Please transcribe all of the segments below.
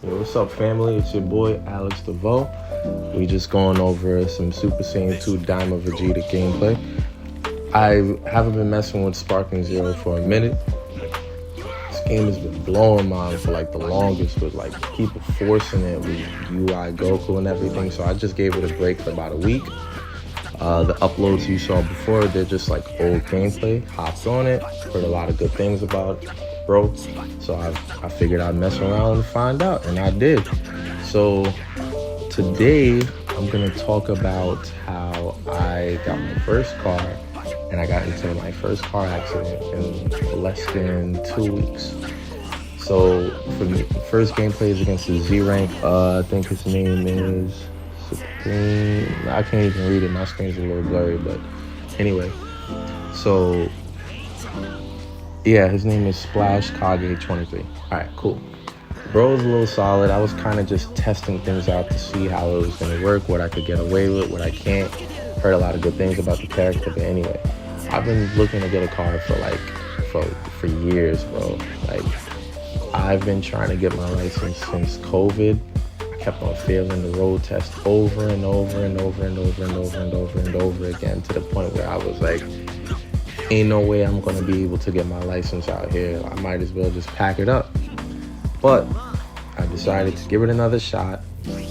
Yo, what's up, family? It's your boy Alex DeVoe. We just going over some Super Saiyan 2 Daima Vegeta gameplay. I haven't been messing with Sparking Zero for a minute. This game has been blowing mine for like the longest, with like people forcing it with UI Goku and everything. So I just gave it a break for about a week. The uploads you saw before, they're just like old gameplay. Hopped on it, heard a lot of good things about it, bro. So I figured I'd mess around and find out, and I did. So today I'm gonna talk about how I got my first car, and I got into my first car accident in less than 2 weeks. So for the first gameplay is against the Z rank. I think his name is Supreme. I can't even read it. My screen's a little blurry, but anyway. So yeah, his name is Splash Kage 23. All right, cool. Bro was a little solid. I was kind of just testing things out to see how it was gonna work, what I could get away with, what I can't. Heard a lot of good things about the character, but anyway, I've been looking to get a car for years, bro. Like, I've been trying to get my license since COVID. I kept on failing the road test over and over and over and over and over and over and over again, to the point where I was like, ain't no way I'm gonna be able to get my license out here. I might as well just pack it up. But I decided to give it another shot.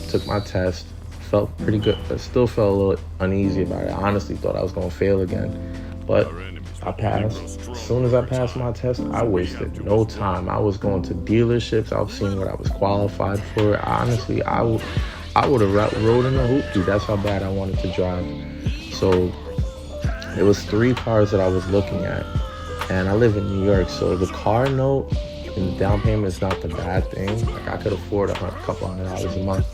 Took my test, felt pretty good, but still felt a little uneasy about it. I honestly thought I was gonna fail again, but I passed. As soon as I passed my test, I wasted no time. I was going to dealerships. I was seeing what I was qualified for. Honestly, I would have rode in a hoopty. That's how bad I wanted to drive. So it was 3 cars that I was looking at, and I live in New York, so the car note and the down payment is not the bad thing. Like, I could afford a couple $100 a month.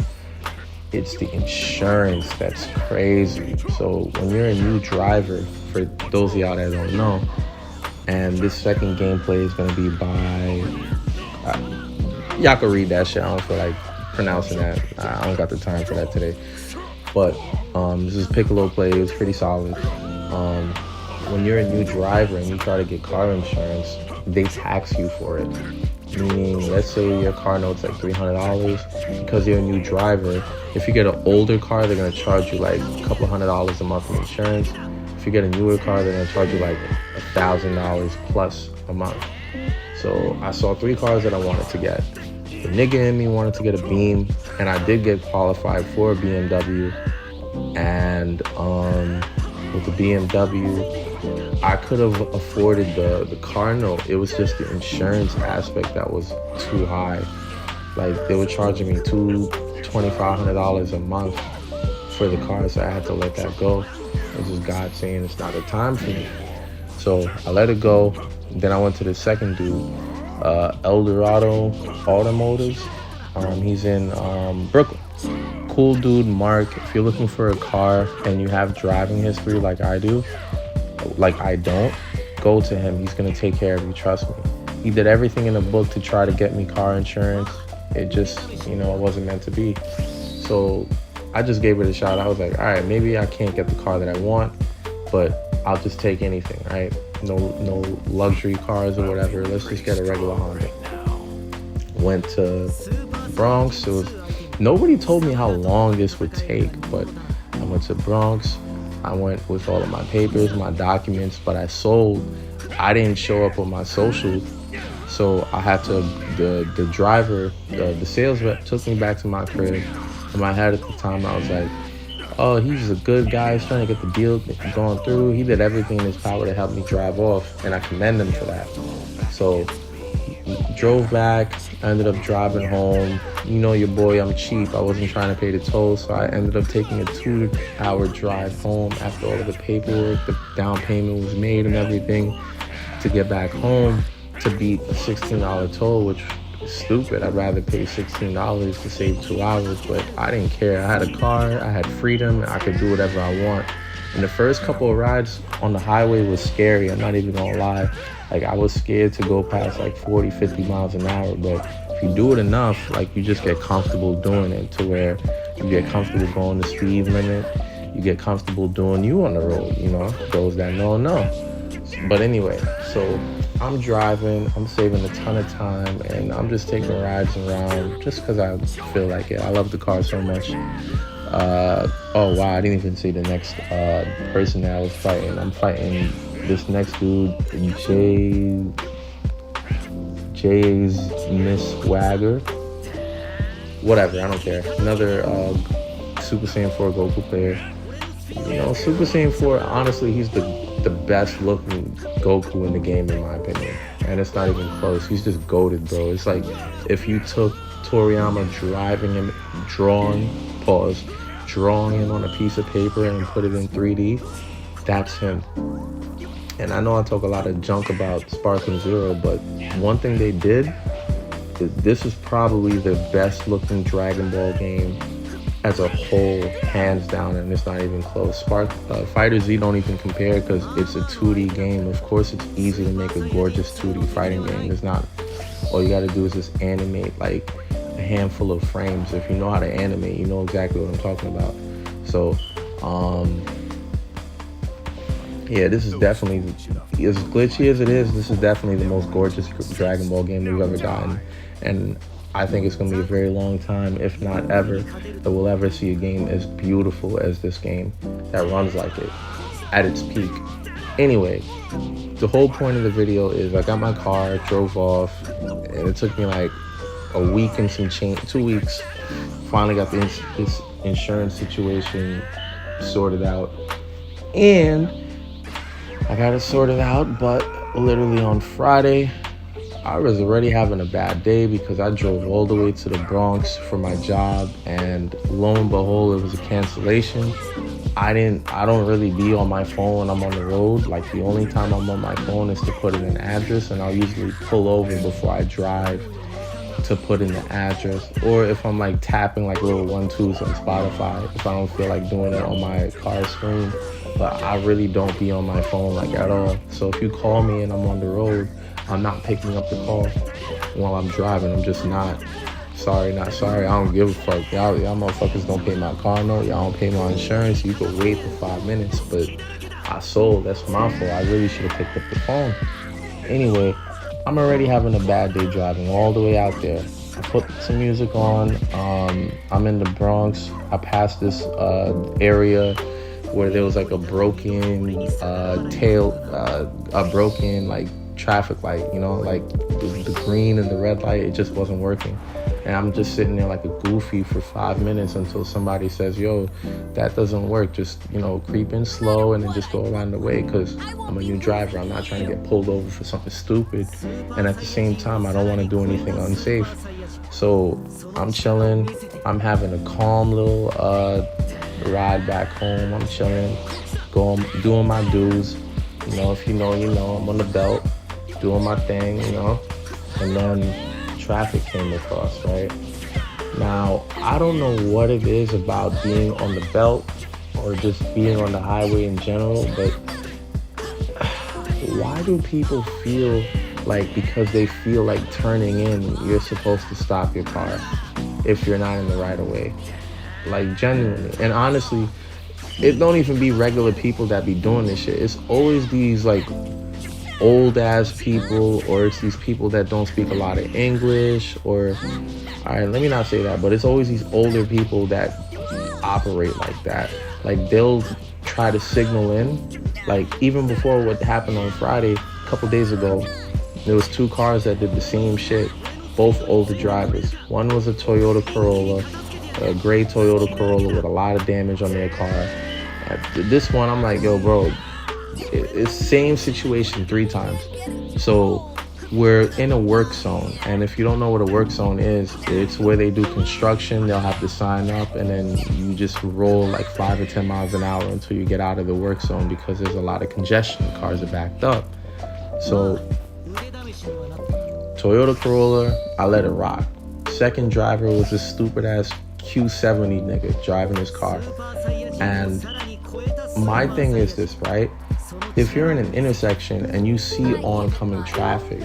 It's the insurance that's crazy. So when you're a new driver, for those of y'all that don't know, and this second gameplay is gonna be by, y'all can read that shit. I don't feel like pronouncing that. I don't got the time for that today. But this is Piccolo play. It was pretty solid. When you're a new driver and you try to get car insurance, they tax you for it. Meaning, let's say your car note's like $300. Because you're a new driver, if you get an older car, they're gonna charge you like a couple $100 a month in insurance. If you get a newer car, they're gonna charge you like $1,000 plus a month. So I saw 3 cars that I wanted to get. The nigga in me wanted to get a Beam, and I did get qualified for a BMW. And with the BMW, I could have afforded the car note. It was just the insurance aspect that was too high. Like, they were charging me $2,500 a month for the car, so I had to let that go. It was just God saying it's not the time for me. So I let it go. Then I went to the second dude, El Dorado Automotives. He's in Brooklyn. Cool dude, Mark. If you're looking for a car and you have driving history like I do, like I don't, go to him. He's gonna take care of you, trust me. He did everything in the book to try to get me car insurance. It just, it wasn't meant to be. So I just gave it a shot. I was like, all right, maybe I can't get the car that I want, but I'll just take anything, right? No luxury cars or whatever. Let's just get a regular Honda. Went to Bronx. Nobody told me how long this would take, but I went to Bronx. I went with all of my papers, my documents, but I didn't show up on my social. So I had to, the driver, the sales rep took me back to my crib. In my head at the time, I was like, oh, he's a good guy. He's trying to get the deal going through. He did everything in his power to help me drive off, and I commend him for that. So drove back, I ended up driving home. You know your boy, I'm cheap. I wasn't trying to pay the toll, so I ended up taking a 2-hour drive home after all of the paperwork, the down payment was made and everything, to get back home to beat a $16 toll, which is stupid. I'd rather pay $16 to save 2 hours, but I didn't care. I had a car, I had freedom, I could do whatever I want. And the first couple of rides on the highway was scary, I'm not even gonna lie. Like, I was scared to go past like 40, 50 miles an hour, but if you do it enough, like, you just get comfortable doing it, to where you get comfortable going the speed limit, you get comfortable doing you on the road, those that know. But anyway, so I'm driving, I'm saving a ton of time, and I'm just taking rides around just because I feel like it. I love the car so much. Oh wow, I didn't even see the next person that I was fighting. I'm fighting this next dude, Jay's Miss Wagger. Whatever, I don't care. Another Super Saiyan 4 Goku player. You know, Super Saiyan 4, honestly, he's the best looking Goku in the game, in my opinion. And it's not even close. He's just goated, bro. It's like if you took Toriyama driving him, drawing him on a piece of paper and put it in 3D, that's him. And I know I talk a lot of junk about Sparking Zero, but one thing they did is this is probably the best looking Dragon Ball game as a whole, hands down, and it's not even close. Fighter Z don't even compare because it's a 2D game. Of course, it's easy to make a gorgeous 2D fighting game. It's not. All you gotta do is just animate like a handful of frames. If you know how to animate, you know exactly what I'm talking about. So, yeah, this is definitely, as glitchy as it is, this is definitely the most gorgeous Dragon Ball game we've ever gotten. And I think it's going to be a very long time, if not ever, that we'll ever see a game as beautiful as this game that runs like it at its peak. Anyway, the whole point of the video is I got my car, drove off, and it took me like a week and some change, 2 weeks. Finally got this insurance situation sorted out. And I got it sorted out, but literally on Friday, I was already having a bad day because I drove all the way to the Bronx for my job, and lo and behold, it was a cancellation. I don't really be on my phone when I'm on the road. Like, the only time I'm on my phone is to put in an address, and I'll usually pull over before I drive to put in the address. Or if I'm like tapping like little 1-2s on Spotify, if I don't feel like doing it on my car screen. But I really don't be on my phone like at all. So if you call me and I'm on the road, I'm not picking up the call while I'm driving. I'm just not. Sorry, not sorry. I don't give a fuck. Y'all motherfuckers don't pay my car note. Y'all don't pay my insurance. You could wait for 5 minutes, but I sold. That's my fault. I really should have picked up the phone. Anyway, I'm already having a bad day driving all the way out there. I put some music on. I'm in the Bronx. I passed this area where there was like a broken broken like traffic light, you know, like the green and the red light, it just wasn't working. And I'm just sitting there like a goofy for 5 minutes until somebody says, yo, that doesn't work. Just, you know, creep in slow and then just go around the way, because I'm a new driver. I'm not trying to get pulled over for something stupid. And at the same time, I don't want to do anything unsafe. So I'm chilling. I'm having a calm little ride back home. I'm chilling, doing my dues. You know, if you know, you know. I'm on the belt, doing my thing, you know. And then traffic came across, right? Now, I don't know what it is about being on the belt or just being on the highway in general, but why do people feel like because they feel like turning in, you're supposed to stop your car if you're not in the right of way? Like, genuinely. And honestly, it don't even be regular people that be doing this shit. It's always these like old ass people, or it's these people that don't speak a lot of English, or, all right, let me not say that, but it's always these older people that operate like that. Like, they'll try to signal in. Like, even before what happened on Friday, a couple days ago, there was 2 cars that did the same shit, both older drivers. One was a Toyota Corolla, a gray Toyota Corolla with a lot of damage on their car. This one, I'm like, yo, bro, it's same situation 3 times. So we're in a work zone, and if you don't know what a work zone is, it's where they do construction. They'll have to sign up, and then you just roll like 5 or 10 miles an hour until you get out of the work zone, because there's a lot of congestion. Cars are backed up. So Toyota Corolla, I let it rock. Second driver was this stupid ass Q70 nigga driving his car. And my thing is this, right? If you're in an intersection and you see oncoming traffic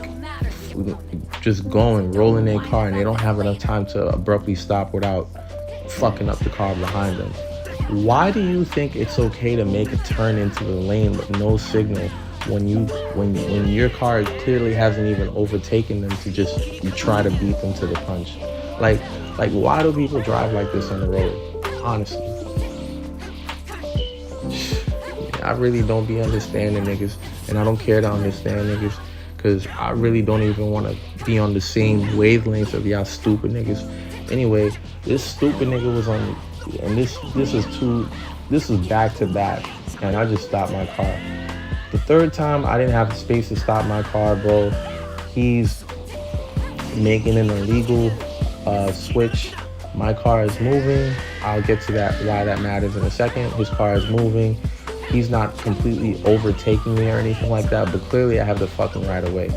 just rolling their car, and they don't have enough time to abruptly stop without fucking up the car behind them, why do you think it's okay to make a turn into the lane with no signal when your car clearly hasn't even overtaken them to just you try to beat them to the punch. Like why do people drive like this on the road? Honestly, I really don't be understanding niggas, and I don't care to understand niggas, because I really don't even want to be on the same wavelength of y'all stupid niggas. Anyway, this stupid nigga was on, and this is back to back, and I just stopped my car. The third time, I didn't have the space to stop my car, bro. He's making an illegal switch. My car is moving. I'll get to that, why that matters in a second. His car is moving. He's not completely overtaking me or anything like that, but clearly I have the fucking right of way.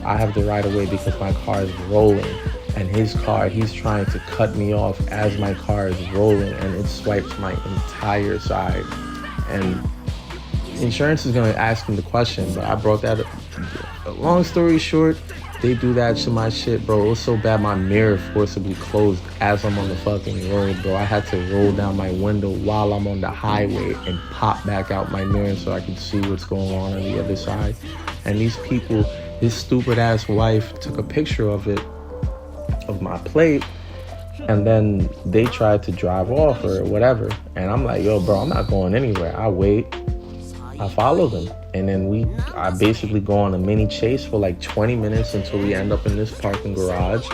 I have the right of way because my car is rolling, and his car, he's trying to cut me off as my car is rolling, and it swipes my entire side. And insurance is gonna ask him the question, but I brought that up. Long story short, they do that to my shit, bro. It was so bad my mirror forcibly closed as I'm on the fucking road, bro. I had to roll down my window while I'm on the highway and pop back out my mirror so I could see what's going on the other side. And these people, his stupid ass wife took a picture of it, of my plate, and then they tried to drive off or whatever. And I'm like, yo, bro, I'm not going anywhere. I wait. I follow them, and then I basically go on a mini chase for like 20 minutes until we end up in this parking garage.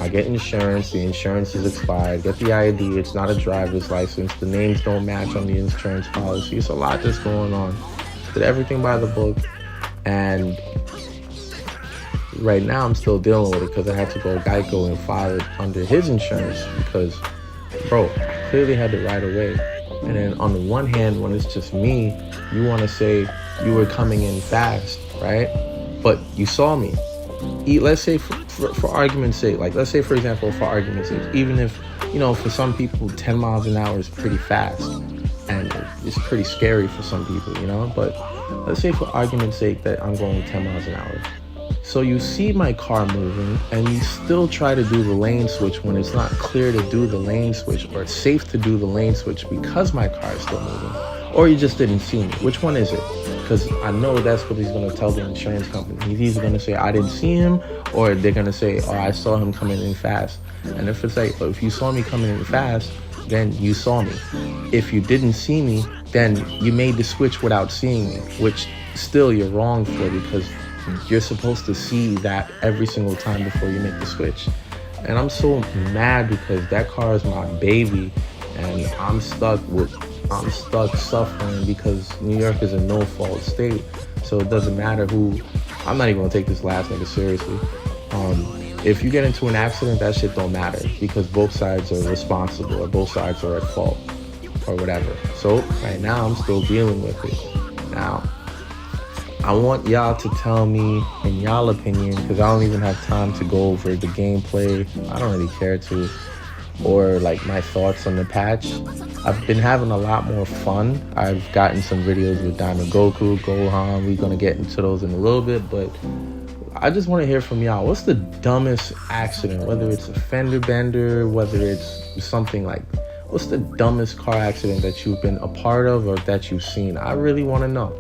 I get insurance, the insurance is expired, get the ID, it's not a driver's license, the names don't match on the insurance policy. It's a lot that's going on. Did everything by the book, and right now I'm still dealing with it because I had to go Geico and file it under his insurance because, bro, I clearly had the right of way. And then on the one hand, when it's just me, you want to say you were coming in fast, right? But you saw me. Let's say for argument's sake, like let's say for example, for argument's sake, even if, you know, for some people 10 miles an hour is pretty fast and it's pretty scary for some people, you know, but let's say for argument's sake that I'm going 10 miles an hour. So you see my car moving and you still try to do the lane switch when it's not clear to do the lane switch or safe to do the lane switch because my car is still moving. Or you just didn't see me. Which one is it? Because I know that's what he's going to tell the insurance company. He's either going to say, I didn't see him, or they're going to say, oh, I saw him coming in fast. And if it's like, if you saw me coming in fast, then you saw me. If you didn't see me, then you made the switch without seeing me, which still you're wrong for because you're supposed to see that every single time before you make the switch. And I'm so mad because that car is my baby and I'm stuck suffering because New York is a no-fault state. So it doesn't matter who, I'm not even gonna take this last nigga seriously. If you get into an accident, that shit don't matter because both sides are responsible or both sides are at fault or whatever. So right now I'm still dealing with it. Now, I want y'all to tell me in y'all opinion, because I don't even have time to go over the gameplay. I don't really care to, or like my thoughts on the patch. I've been having a lot more fun. I've gotten some videos with Daima, Goku, Gohan. We're gonna get into those in a little bit, but I just want to hear from y'all. What's the dumbest accident? Whether it's a fender bender, whether it's something like, what's the dumbest car accident that you've been a part of or that you've seen? I really want to know.